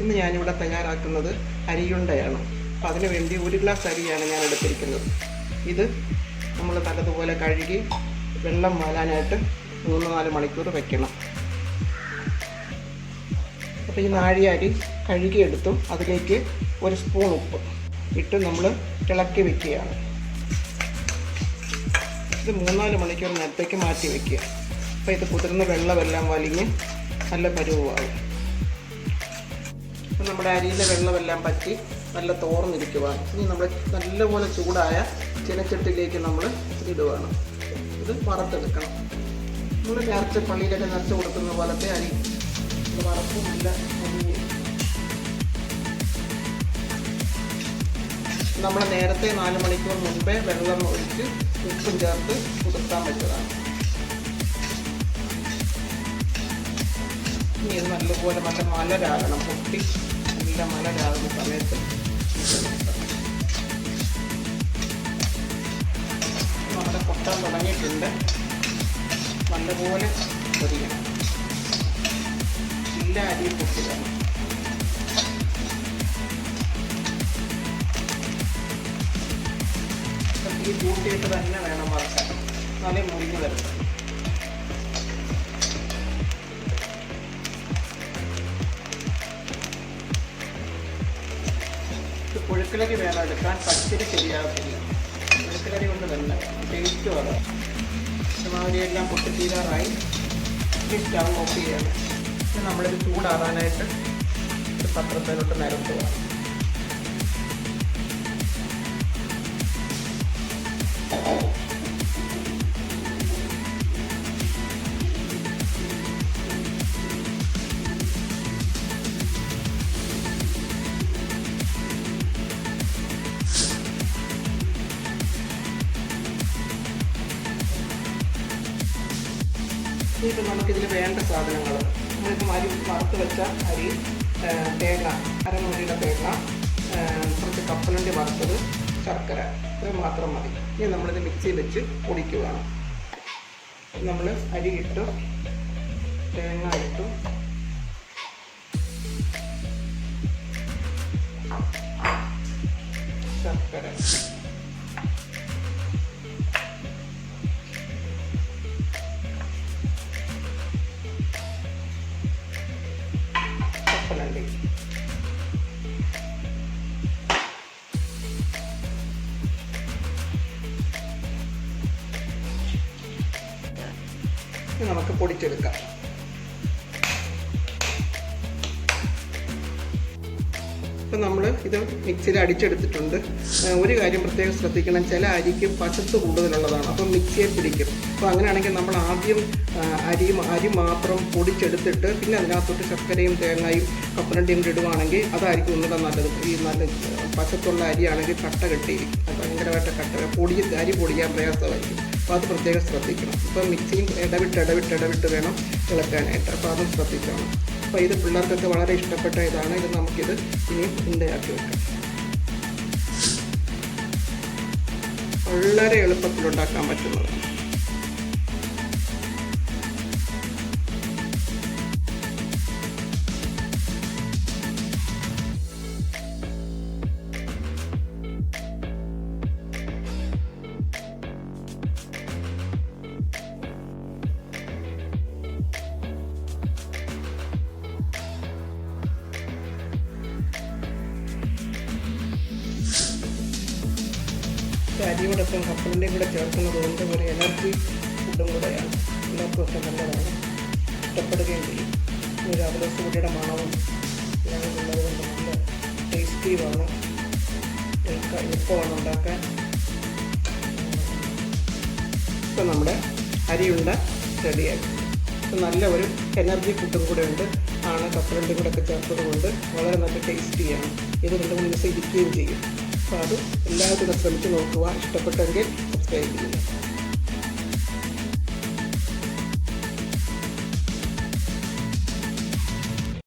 ഇന്ന് ഞാനിവിടെ തയ്യാറാക്കുന്നത് അരിയുണ്ടയാണ്. അപ്പോൾ അതിനു വേണ്ടി 1 ഗ്ലാസ് അരിയാണ് ഞാൻ എടുത്തിരിക്കുന്നത്. ഇത് നമ്മൾ നല്ലതുപോലെ കഴുകി വെള്ളം വാലാനായിട്ട് 3-4 മണിക്കൂർ വെക്കണം. അപ്പോൾ ഈ നാഴിയരി കഴുകിയെടുത്തും അതിലേക്ക് 1 സ്പൂൺ ഉപ്പ് ഇട്ട് നമ്മൾ ഇളക്കി വെക്കുകയാണ്. ഇത് 3-4 മണിക്കൂർ നേരത്തേക്ക് മാറ്റി വയ്ക്കുക. അപ്പോൾ ഇത് കുതിർന്ന വെള്ളമെല്ലാം വലിഞ്ഞ് നല്ല പരുവമാകും. അപ്പോൾ നമ്മുടെ അരിയിലെ വെള്ളമെല്ലാം പറ്റി നല്ല തോർന്നിരിക്കുവാണ്. ഇനി നമ്മൾ നല്ലപോലെ ചൂടായ ചീനച്ചട്ടിയിലേക്ക് നമ്മൾ ഇടുകയാണ്. ഇത് വറുത്തെടുക്കണം. നമ്മൾ നേർച്ച പള്ളിയിലൊക്കെ നിറച്ച് കൊടുക്കുന്ന പോലത്തെ അരി വറുത്ത് നല്ല നമ്മൾ നേരത്തെ 4 മണിക്കൂർ മുൻപേ വെള്ളം ഒഴിച്ച് ഉപ്പും ചേർത്ത് കുതിർത്താൻ പറ്റുന്നതാണ്. ഇനി ഇത് നല്ലപോലെ നല്ല മലരാകണം. പൊട്ടി നല്ല മലരാകുന്ന സമയത്ത് നമ്മുടെ പൊട്ടാൻ തുടങ്ങിയിട്ടുണ്ട്. നല്ലപോലെ പൊരിയണം. എല്ലാ അരിയും പൊട്ടിക്കണം. ഈ കൂട്ടിയിട്ട് തന്നെ വേണം വറുക്കാൻ, നല്ല മുരിഞ്ഞ് വരണം. പുഴുക്കലരി വേണം എടുക്കാൻ, പച്ചരി ശരിയാകത്തില്ല. പുഴുക്കലരി കൊണ്ട് തന്നെ ടേസ്റ്റ് വരാം. മാതിരിയെല്ലാം പൊട്ടിത്തീരാറായി. ഈ സ്റ്റവ് ഓഫ് ചെയ്യണം. പിന്നെ നമ്മളിത് ചൂടാറാനായിട്ട് ഒരു പത്രത്തിലോട്ട് നിരത്തുക. ഇപ്പം നമുക്കിതിൽ വേണ്ട സാധനങ്ങൾ, നമ്മളിപ്പം അരി വറുത്ത് വെച്ച അരി, തേങ്ങ, അരമുറിയുടെ തേങ്ങ, കുറച്ച് കപ്പലണ്ടി വറുത്തത്, ശർക്കര, ഇത് മാത്രം മതി. ഇനി നമ്മളിത് മിക്സിയിൽ വെച്ച് പൊടിക്കുകയാണ്. നമ്മൾ അരി ഇട്ടു, തേങ്ങ ഇട്ടു, ശർക്കര, കപ്പലണ്ടി, നമുക്ക് പൊടിച്ചെടുക്കാം. ഇപ്പം നമ്മൾ ഇത് മിക്സിയിൽ അടിച്ചെടുത്തിട്ടുണ്ട്. ഒരു കാര്യം പ്രത്യേകം ശ്രദ്ധിക്കണം, ചില അരിക്ക് പശത്ത് കൂടുതലുള്ളതാണ്, അപ്പം മിക്സിയെ പിടിക്കും. അപ്പോൾ അങ്ങനെയാണെങ്കിൽ നമ്മൾ ആദ്യം അരി മാത്രം പൊടിച്ചെടുത്തിട്ട് പിന്നെ അതിനകത്തോട്ട് ശർക്കരയും തേങ്ങയും കപ്പലണ്ടിയും ഇടുവാണെങ്കിൽ അതായിരിക്കും ഒന്നുകൂടെ നല്ലത്. ഈ നല്ല പശത്തുള്ള അരിയാണെങ്കിൽ കട്ട കെട്ടിയിരിക്കും, ഭയങ്കരമായിട്ട് അരി പൊടിക്കാൻ പ്രയാസമായിരിക്കും. അപ്പോൾ അത് പ്രത്യേകം ശ്രദ്ധിക്കണം. ഇപ്പോൾ മിക്സിയും ഇടവിട്ട് വേണം ഇളക്കാനായിട്ട്. അപ്പോൾ അതും ശ്രദ്ധിക്കണം. അപ്പോൾ ഇത് പിള്ളേർക്കൊക്കെ വളരെ ഇഷ്ടപ്പെട്ട ഇതാണ്. ഇത് നമുക്കിത് ഇനി ഉണ്ടയാക്കി വെക്കാം. വളരെ എളുപ്പത്തിലുണ്ടാക്കാൻ പറ്റുന്നതാണ്. അരിയോടൊപ്പം കപ്പലിൻ്റെയും കൂടെ ചേർക്കുന്നത് കൊണ്ട് ഒരു എനർജി ഫുഡും കൂടെയാണ്. എല്ലാവർക്കും ഒക്കെ നല്ലതാണ്, ഇഷ്ടപ്പെടുകയും ചെയ്യും. ഒരു അവലോസുകൂടിയുടെ മണവും എല്ലാം ഉള്ളത് കൊണ്ട് നല്ല ടേസ്റ്റിയുമാണ്, എളുപ്പമാണ് ഉണ്ടാക്കാൻ. ഇപ്പം നമ്മുടെ അരിയുണ്ട റെഡിയായി. ഇപ്പം നല്ല ഒരു എനർജി ഫുഡും കൂടെ ഉണ്ട് ആണ്. കപ്പലിൻ്റെ കൂടെ ഒക്കെ ചേർത്തത് കൊണ്ട് വളരെ നല്ല ടേസ്റ്റിയാണ്. ഇത് 2-3 ദിവസം ഇരിക്കുകയും ചെയ്യും. അപ്പോൾ അത് എല്ലാവരും ശ്രമിച്ച് നോക്കുക. ഇഷ്ടപ്പെട്ടെങ്കിൽ സബ്സ്ക്രൈബ് ചെയ്യുക.